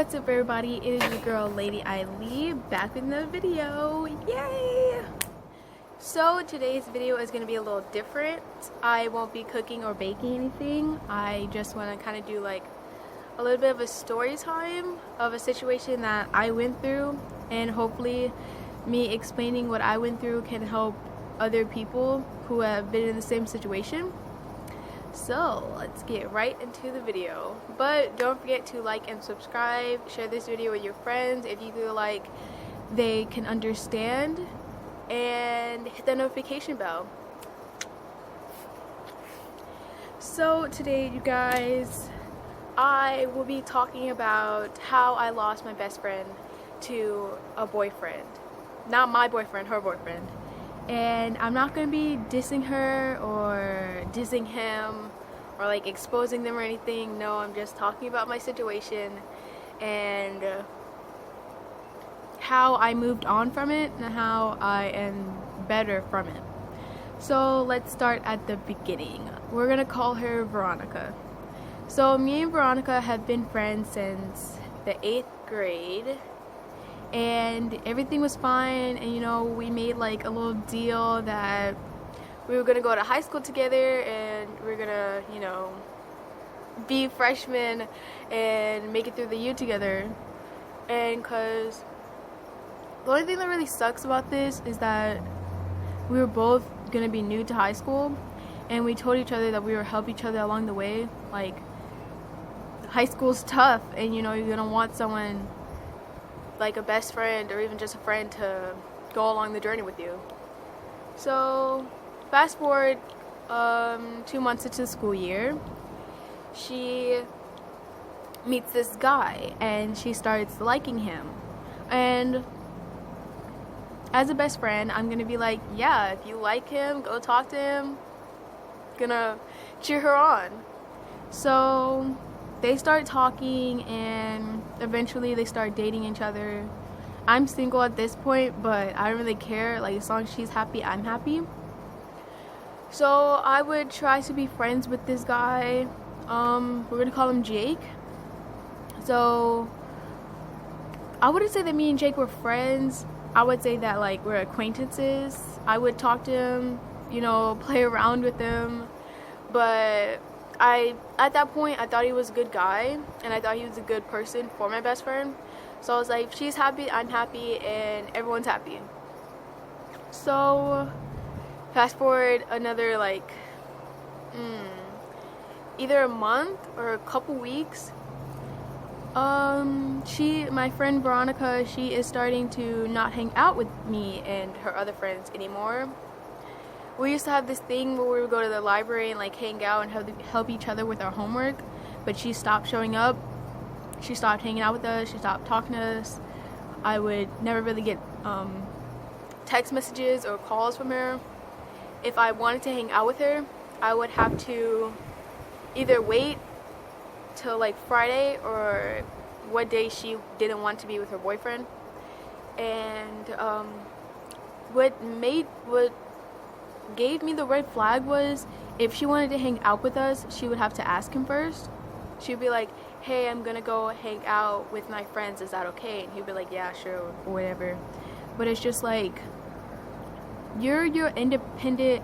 What's up, everybody? It is your girl Lady Eileen back with another video. Yay! So today's video is going to be a little different. I won't be cooking or baking anything. I just want to kind of do like a little bit of a story time of a situation that I went through, and hopefully me explaining what I went through can help other people who have been in the same situation. So let's get right into the video, but don't forget to like and subscribe. Share this video with your friends if you feel like they can understand, and hit the notification bell. So today, you guys, I will be talking about how I lost my best friend to a boyfriend. Not my boyfriend, her boyfriend. And I'm not going to be dissing her or dissing him or like exposing them or anything. No, I'm just talking about my situation and how I moved on from it and how I am better from it. So let's start at the beginning. We're going to call her Veronica. So me and Veronica have been friends since the 8th grade. And everything was fine, and you know, we made like a little deal that we were gonna go to high school together, and we were gonna, you know, be freshmen and make it through the year together. And cause the only thing that really sucks about this is that we were both gonna be new to high school, and we told each other that we would help each other along the way. Like, high school's tough, and you know, you're gonna want someone like a best friend or even just a friend to go along the journey with you. So fast forward 2 months into the school year, she meets this guy and she starts liking him. And as a best friend, I'm gonna be like, yeah, if you like him, go talk to him. Gonna cheer her on. So they start talking, and eventually they start dating each other. I'm single at this point, but I don't really care. Like, as long as she's happy, I'm happy. So I would try to be friends with this guy. We're gonna call him Jake. So I wouldn't say that me and Jake were friends. I would say that like we're acquaintances. I would talk to him, you know, play around with him, but at that point, I thought he was a good guy, and I thought he was a good person for my best friend. So I was like, if she's happy, I'm happy, and everyone's happy. So fast forward another like either a month or a couple weeks. My friend Veronica, she is starting to not hang out with me and her other friends anymore. We used to have this thing where we would go to the library and like hang out and help each other with our homework, but she stopped showing up. She stopped hanging out with us. She stopped talking to us. I would never really get text messages or calls from her. If I wanted to hang out with her, I would have to either wait till like Friday or what day she didn't want to be with her boyfriend. And what gave me the red flag was if she wanted to hang out with us, she would have to ask him first. She would be like, hey, I'm gonna go hang out with my friends, is that okay? And he'd be like, yeah, sure, or whatever. But it's just like, you're your independent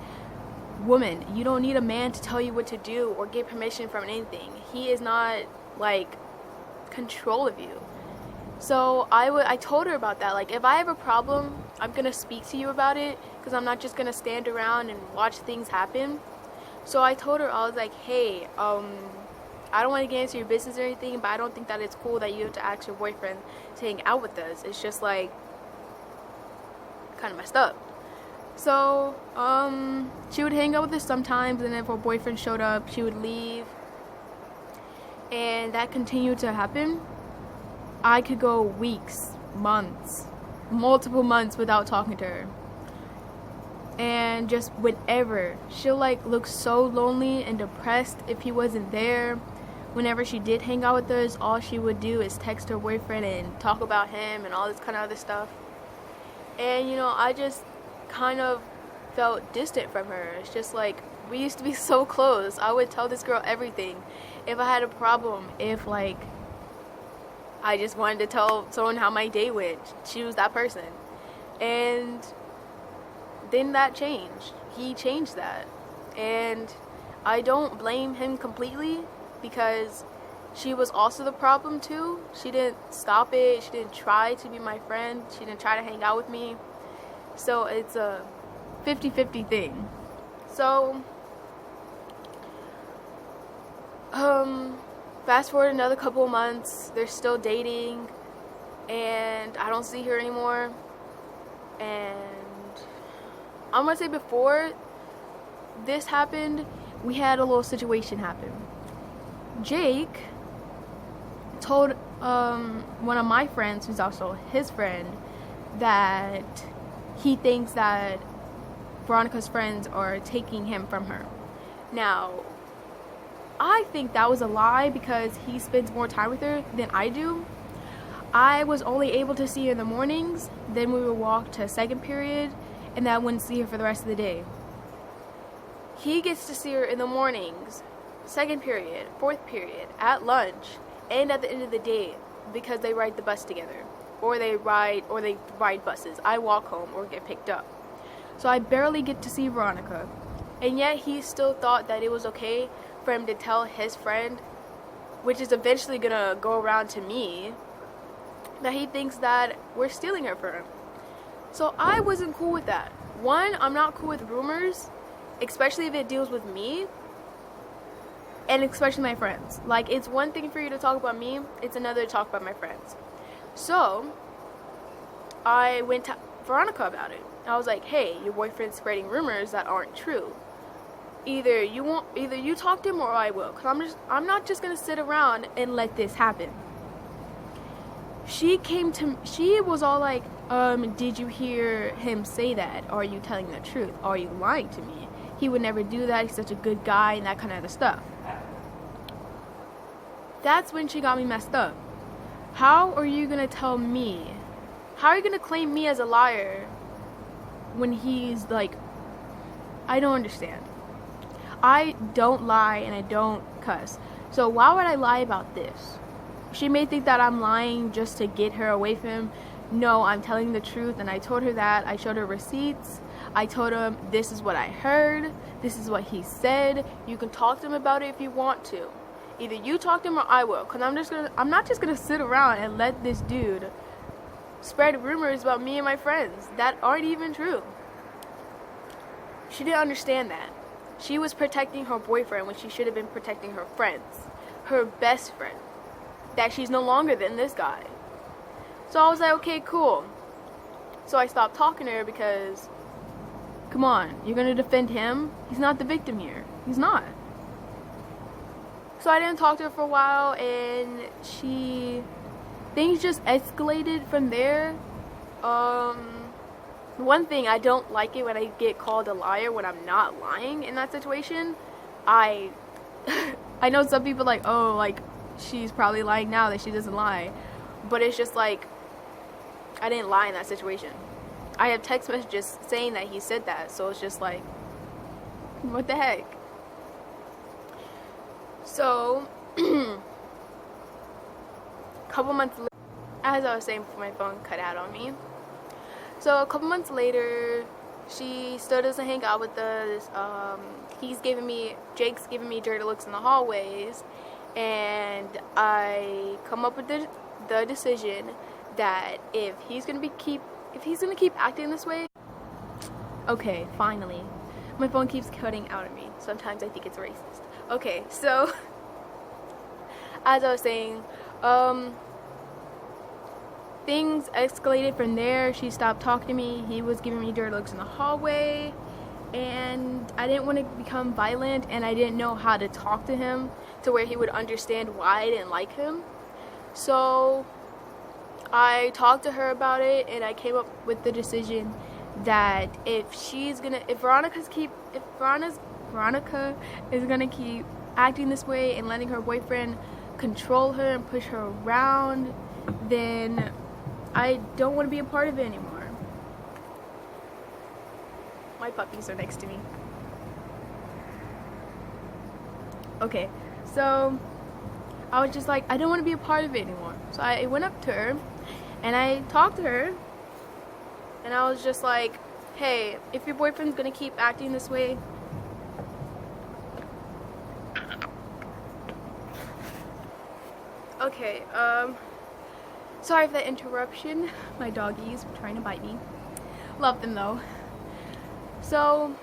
woman. You don't need a man to tell you what to do or get permission from anything. He is not like control of you. So I told her about that. Like, if I have a problem, I'm gonna speak to you about it, because I'm not just gonna stand around and watch things happen. So I told her, I was like, hey, I don't want to get into your business or anything, but I don't think that it's cool that you have to ask your boyfriend to hang out with us. It's just like kind of messed up. So she would hang out with us sometimes, and then if her boyfriend showed up, she would leave, and that continued to happen. I could go weeks, months, multiple months without talking to her. And just whenever, she'll like look so lonely and depressed if he wasn't there. Whenever she did hang out with us, all she would do is text her boyfriend and talk about him and all this kind of other stuff. And you know, I just kind of felt distant from her. It's just like, we used to be so close. I would tell this girl everything. If I had a problem, if like I just wanted to tell someone how my day went. She was that person. And then that changed. He changed that. And I don't blame him completely, because she was also the problem too. She didn't stop it. She didn't try to be my friend. She didn't try to hang out with me. So it's a 50-50 thing. So, fast forward another couple of months, they're still dating, and I don't see her anymore. And I'm gonna say, before this happened, we had a little situation happen. Jake told one of my friends, who's also his friend, that he thinks that Veronica's friends are taking him from her. Now, I think that was a lie, because he spends more time with her than I do. I was only able to see her in the mornings, then we would walk to second period, and then I wouldn't see her for the rest of the day. He gets to see her in the mornings, second period, fourth period, at lunch, and at the end of the day, because they ride the bus together. Or they ride buses. I walk home or get picked up. So I barely get to see Veronica. And yet he still thought that it was okay for him to tell his friend, which is eventually gonna go around to me, that he thinks that we're stealing her from him. So I wasn't cool with that. One, I'm not cool with rumors, especially if it deals with me, and especially my friends. Like, it's one thing for you to talk about me, it's another to talk about my friends. So I went to Veronica about it. I was like, hey, your boyfriend's spreading rumors that aren't true. Either you talk to him or I will, because I'm not just gonna sit around and let this happen. She was all like, did you hear him say that? Are you telling the truth? Are you lying to me? He would never do that. He's such a good guy, and that kind of stuff. That's when she got me messed up. How are you gonna tell me? How are you gonna claim me as a liar when he's like, I don't understand. I don't lie and I don't cuss. So why would I lie about this? She may think that I'm lying just to get her away from him. No, I'm telling the truth, and I told her that. I showed her receipts. I told him, this is what I heard. This is what he said. You can talk to him about it if you want to. Either you talk to him or I will. Because I'm not just going to sit around and let this dude spread rumors about me and my friends that aren't even true. She didn't understand that. She was protecting her boyfriend when she should have been protecting her friends. Her best friend. That she's no longer than this guy. So I was like, okay, cool. So I stopped talking to her because, come on, you're going to defend him? He's not the victim here. He's not. So I didn't talk to her for a while, and things just escalated from there. One thing, I don't like it when I get called a liar when I'm not lying in that situation. I know some people like, oh, like, she's probably lying now that she doesn't lie. But it's just like, I didn't lie in that situation. I have text messages saying that he said that, so it's just like, what the heck? So, a couple months later, as I was saying before my phone cut out on me, so a couple months later, she still doesn't hang out with us. Jake's giving me dirty looks in the hallways, and I come up with the decision that if he's gonna keep acting this way, okay, finally, my phone keeps cutting out on me. Sometimes I think it's racist. Okay, so as I was saying, things escalated from there. She stopped talking to me. He was giving me dirty looks in the hallway, and I didn't want to become violent, and I didn't know how to talk to him to where he would understand why I didn't like him. So I talked to her about it, and I came up with the decision that if Veronica is gonna keep acting this way and letting her boyfriend control her and push her around, then I don't want to be a part of it anymore. My puppies are next to me. Okay, so I was just like, I don't want to be a part of it anymore. So I went up to her and I talked to her, and I was just like, hey, if your boyfriend's gonna keep acting this way, okay, sorry for that interruption. My doggies were trying to bite me. Love them though. So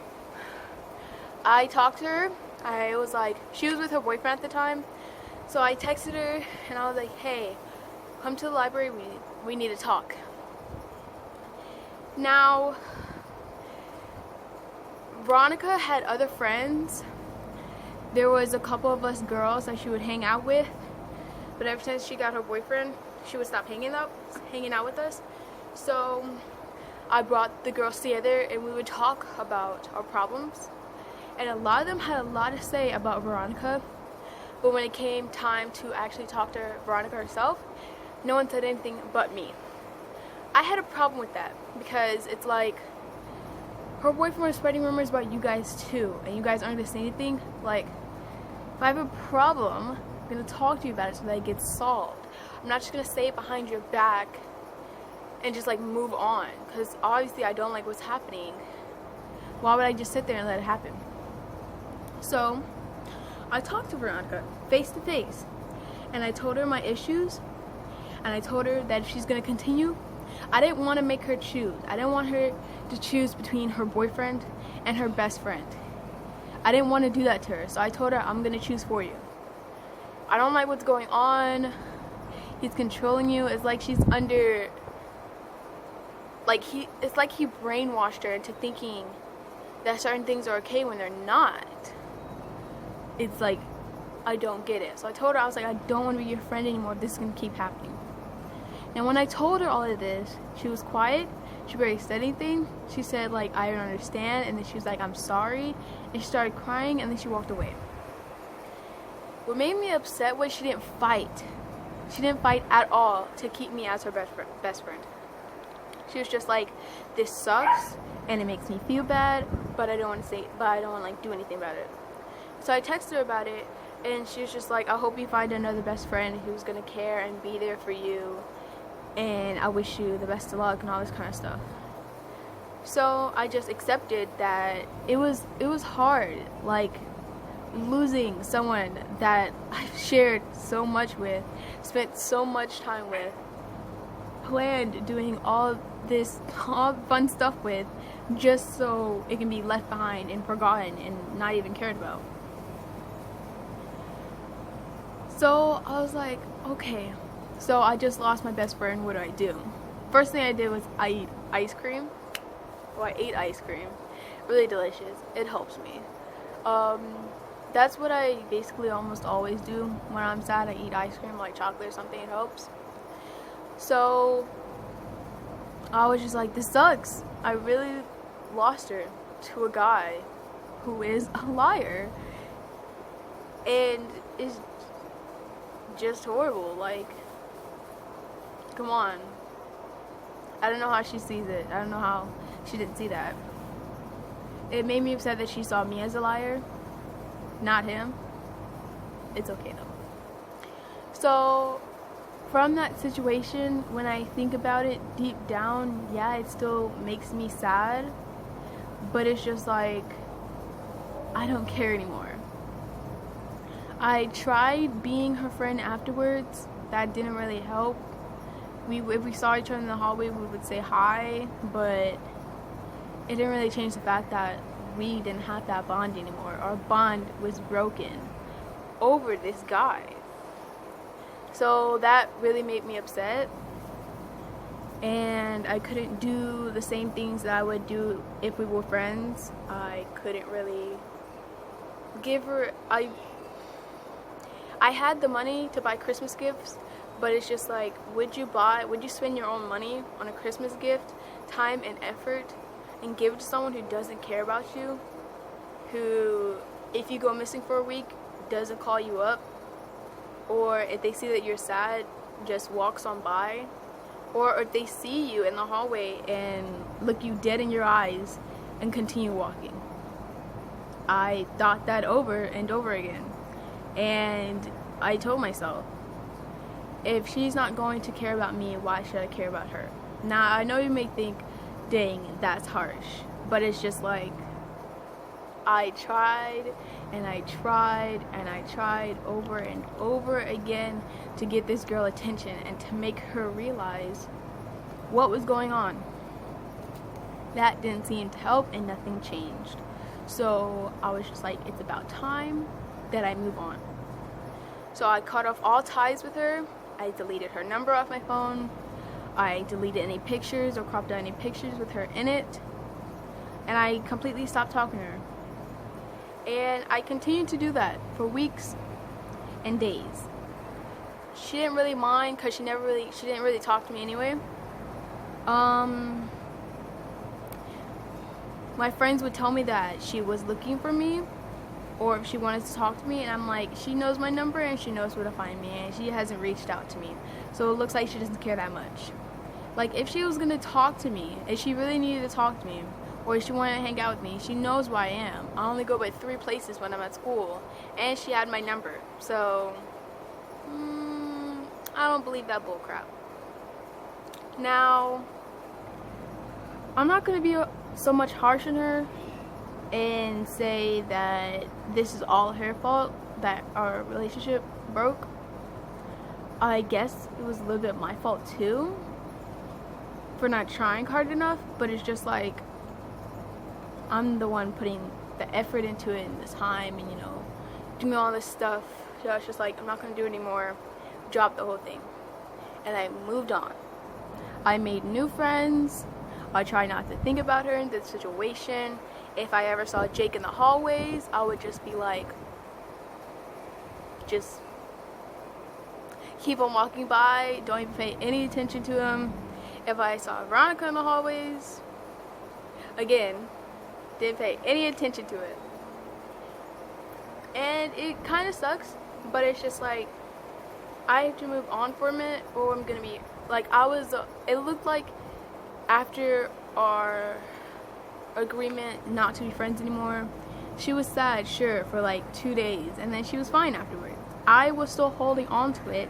I talked to her. I was like, she was with her boyfriend at the time. So I texted her and I was like, hey, come to the library, we need to talk. Now, Veronica had other friends. There was a couple of us girls that she would hang out with, but ever since she got her boyfriend, she would stop hanging out with us. So I brought the girls together and we would talk about our problems. And a lot of them had a lot to say about Veronica, but when it came time to actually talk to Veronica herself, no one said anything but me. I had a problem with that because it's like her boyfriend was spreading rumors about you guys too, and you guys aren't gonna say anything. Like, if I have a problem, I'm gonna talk to you about it so that it gets solved. I'm not just gonna say it behind your back and just like move on, because obviously I don't like what's happening. Why would I just sit there and let it happen? So I talked to Veronica face to face, and I told her my issues, and I told her that if she's gonna continue, I didn't want to make her choose. I didn't want her to choose between her boyfriend and her best friend. I didn't want to do that to her, so I told her, I'm gonna choose for you. I don't like what's going on. He's controlling you. It's like she's under, it's like he brainwashed her into thinking that certain things are okay when they're not. It's like, I don't get it. So I told her, I was like, I don't want to be your friend anymore. This is gonna keep happening. And when I told her all of this, she was quiet. She barely said anything. She said, like, I don't understand. And then she was like, I'm sorry. And she started crying, and then she walked away. What made me upset was she didn't fight. She didn't fight at all to keep me as her best friend. She was just like, this sucks, and it makes me feel bad, but I don't want to like do anything about it. So I texted her about it, and she was just like, I hope you find another best friend who's gonna care and be there for you, and I wish you the best of luck and all this kind of stuff. So I just accepted that it was hard, like losing someone that I've shared so much with, spent so much time with, planned doing all fun stuff with, just so it can be left behind and forgotten and not even cared about. So I was like, okay, so I just lost my best friend, what do I do? First thing I did was I ate ice cream. Well, I ate ice cream. Really delicious. It helps me. That's what I basically almost always do when I'm sad. I eat ice cream, like chocolate or something. It helps. So I was just like, this sucks. I really lost her to a guy who is a liar and is just horrible. Like, come on. I don't know how she sees it. I don't know how she didn't see that. It made me upset that she saw me as a liar, not him. It's okay though. So from that situation, when I think about it deep down, yeah, it still makes me sad, but it's just like, I don't care anymore. I tried being her friend afterwards. That didn't really help. If we saw each other in the hallway, we would say hi, but it didn't really change the fact that we didn't have that bond anymore. Our bond was broken over this guy. So that really made me upset, and I couldn't do the same things that I would do if we were friends. I couldn't really give her, I had the money to buy Christmas gifts, but it's just like, would you spend your own money on a Christmas gift, time and effort, and give it to someone who doesn't care about you, who, if you go missing for a week, doesn't call you up, or if they see that you're sad, just walks on by, or if they see you in the hallway and look you dead in your eyes and continue walking? I thought that over and over again, and I told myself, if she's not going to care about me, why should I care about her? Now, I know you may think, dang, that's harsh. But it's just like, I tried and I tried and I tried over and over again to get this girl attention and to make her realize what was going on. That didn't seem to help and nothing changed. So I was just like, it's about time that I move on. So I cut off all ties with her. I deleted her number off my phone. I deleted any pictures or cropped out any pictures with her in it. And I completely stopped talking to her. And I continued to do that for weeks and days. She didn't really mind because she didn't really talk to me anyway. My friends would tell me that she was looking for me or if she wanted to talk to me, and I'm like, she knows my number and she knows where to find me, and she hasn't reached out to me. So it looks like she doesn't care that much. Like, if she was gonna talk to me, if she really needed to talk to me, or if she wanted to hang out with me, she knows where I am. I only go by 3 places when I'm at school, and she had my number. So, I don't believe that bullcrap. Now, I'm not gonna be so much harsh on her and say that this is all her fault that our relationship broke. I guess it was a little bit my fault too for not trying hard enough, but it's just like I'm the one putting the effort into it and the time and, you know, doing all this stuff. So it's just like, I'm not gonna do it anymore. Dropped the whole thing. And I moved on. I made new friends. I tried not to think about her in this situation. If I ever saw Jake in the hallways, I would just be like, just keep on walking by, don't even pay any attention to him. If I saw Veronica in the hallways, again, didn't pay any attention to it. And it kind of sucks, but it's just like, I have to move on from it, or I'm gonna be like, it looked like after our agreement not to be friends anymore, she was sad, sure, for like 2 days, and then she was fine afterwards. I was still holding on to it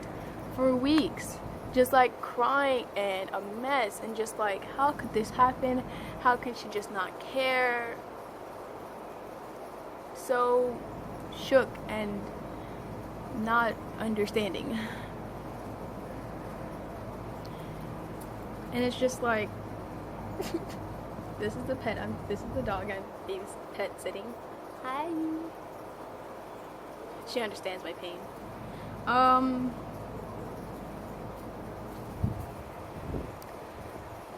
for weeks, just like crying and a mess, and just like, how could this happen? How can she just not care? So shook and not understanding. And it's just like, this is the dog I'm pet sitting. Hi. She understands my pain.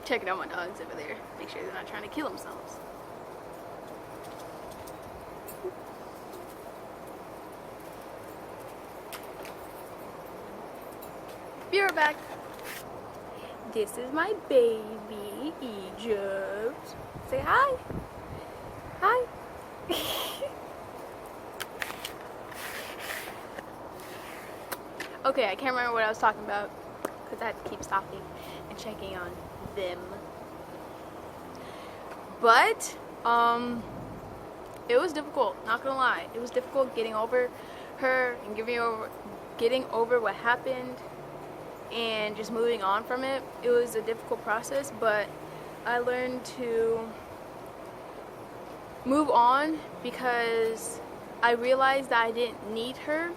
Checking out my dogs over there. Make sure they're not trying to kill themselves. Be right back. This is my baby, Egypt. Say hi. Hi. Okay, I can't remember what I was talking about because I had to keep stopping and checking on them. But, it was difficult, not gonna lie. It was difficult getting over her and getting over what happened and just moving on from it. It was a difficult process, but I learned to move on because I realized that I didn't need her.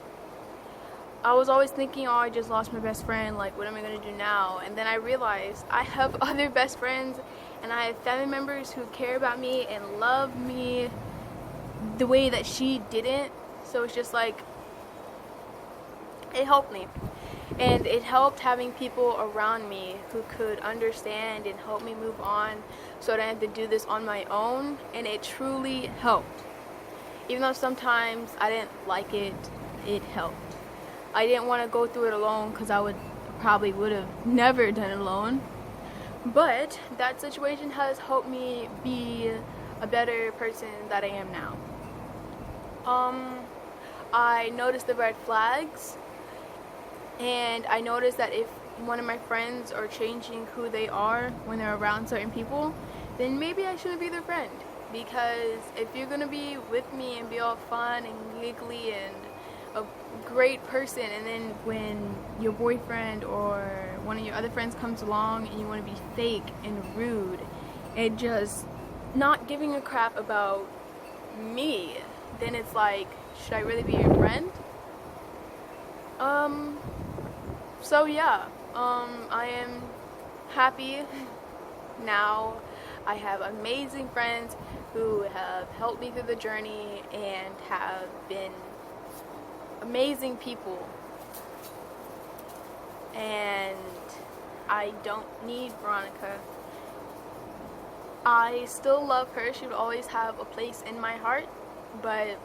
I was always thinking, oh, I just lost my best friend, like, what am I going to do now? And then I realized I have other best friends, and I have family members who care about me and love me the way that she didn't. So it's just like, it helped me. And it helped having people around me who could understand and help me move on so I didn't have to do this on my own. And it truly helped. Even though sometimes I didn't like it, it helped. I didn't want to go through it alone because I probably would have never done it alone. But that situation has helped me be a better person that I am now. I noticed the red flags. And I noticed that if one of my friends are changing who they are when they're around certain people, then maybe I shouldn't be their friend. Because if you're going to be with me and be all fun and giggly and a great person, and then when your boyfriend or one of your other friends comes along and you want to be fake and rude and just not giving a crap about me, then it's like, should I really be your friend? So yeah, I am happy now. I have amazing friends who have helped me through the journey and have been amazing people. And I don't need Veronica. I still love her. She would always have a place in my heart. But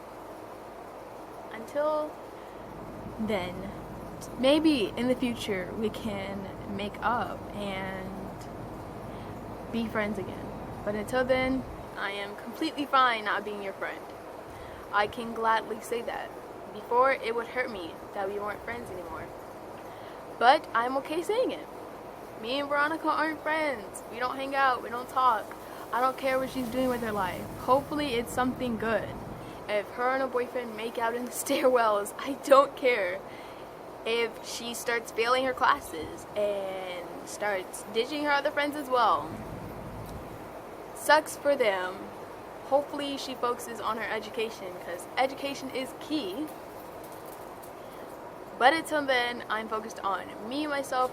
until then, maybe in the future we can make up and be friends again. But until then, I am completely fine not being your friend. I can gladly say that. Before, it would hurt me that we weren't friends anymore. But I'm okay saying it. Me and Veronica aren't friends. We don't hang out. We don't talk. I don't care what she's doing with her life. Hopefully it's something good. If her and her boyfriend make out in the stairwells, I don't care. If she starts failing her classes and starts ditching her other friends as well, sucks for them. Hopefully she focuses on her education, because education is key. But until then, I'm focused on me, myself,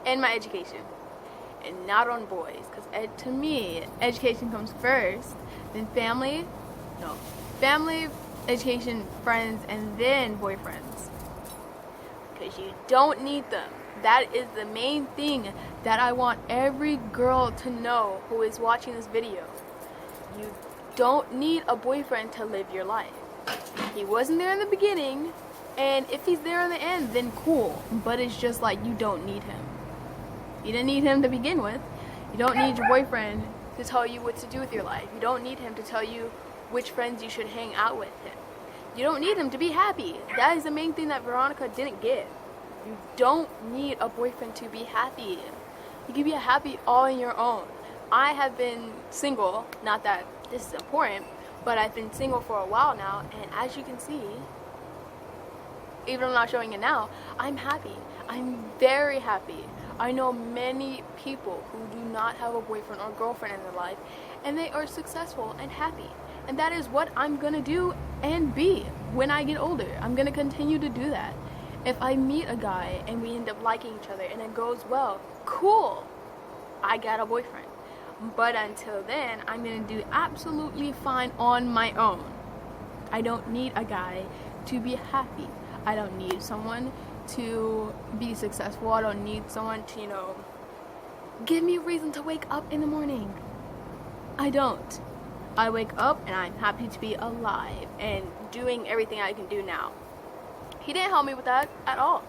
and my education, and not on boys, because to me, education comes first, then family, education, friends, and then boyfriends, because you don't need them. That is the main thing that I want every girl to know who is watching this video. You don't need a boyfriend to live your life. He wasn't there in the beginning, and if he's there in the end, then cool, but it's just like, you don't need him. You didn't need him to begin with. You don't need your boyfriend to tell you what to do with your life. You don't need him to tell you which friends you should hang out with him. You don't need him to be happy. That is the main thing that Veronica didn't get. You don't need a boyfriend to be happy. You can be happy all on your own. I have been single, not that this is important, but I've been single for a while now, and as you can see, even though I'm not showing it now, I'm happy. I'm very happy. I know many people who do not have a boyfriend or girlfriend in their life, and they are successful and happy. And that is what I'm gonna do and be when I get older. I'm gonna continue to do that. If I meet a guy and we end up liking each other and it goes well, cool, I got a boyfriend. But until then, I'm gonna do absolutely fine on my own. I don't need a guy to be happy. I don't need someone to be successful. I don't need someone to, give me a reason to wake up in the morning. I don't. I wake up and I'm happy to be alive and doing everything I can do now. He didn't help me with that at all.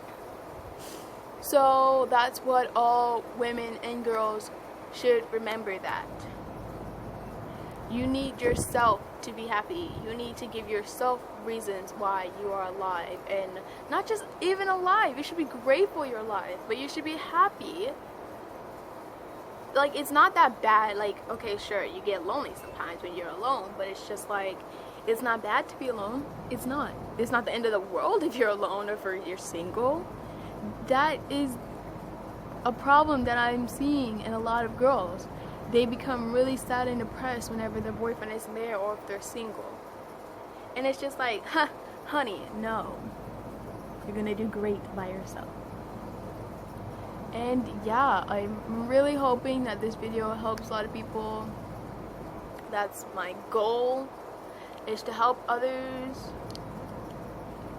So that's what all women and girls should remember, that you need yourself to be happy. You need to give yourself reasons why you are alive, and not just even alive. You should be grateful you're alive, but you should be happy. Like, it's not that bad. Like, okay, sure, you get lonely sometimes when you're alone, but it's just like, it's not bad to be alone. It's not the end of the world if you're alone or if you're single. That is a problem that I'm seeing in a lot of girls. They become really sad and depressed whenever their boyfriend isn't there or if they're single. And it's just like, honey, no. You're gonna do great by yourself. And yeah, I'm really hoping that this video helps a lot of people. That's my goal, is to help others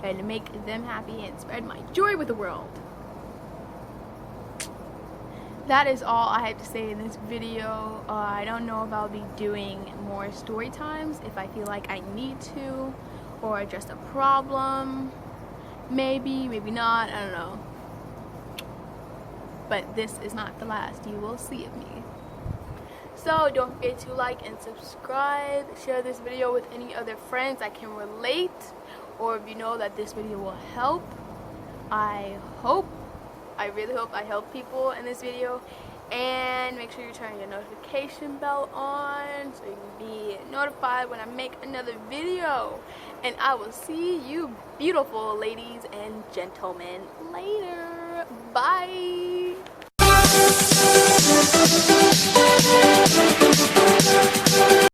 and to make them happy and spread my joy with the world. That is all I have to say in this video. I don't know if I'll be doing more story times if I feel like I need to, or just a problem. Maybe, maybe not, I don't know. But this is not the last you will see of me. So don't forget to like and subscribe. Share this video with any other friends that can relate, or if you know that this video will help. I really hope I help people in this video. And make sure you turn your notification bell on so you can be notified when I make another video. And I will see you beautiful ladies and gentlemen later. Bye.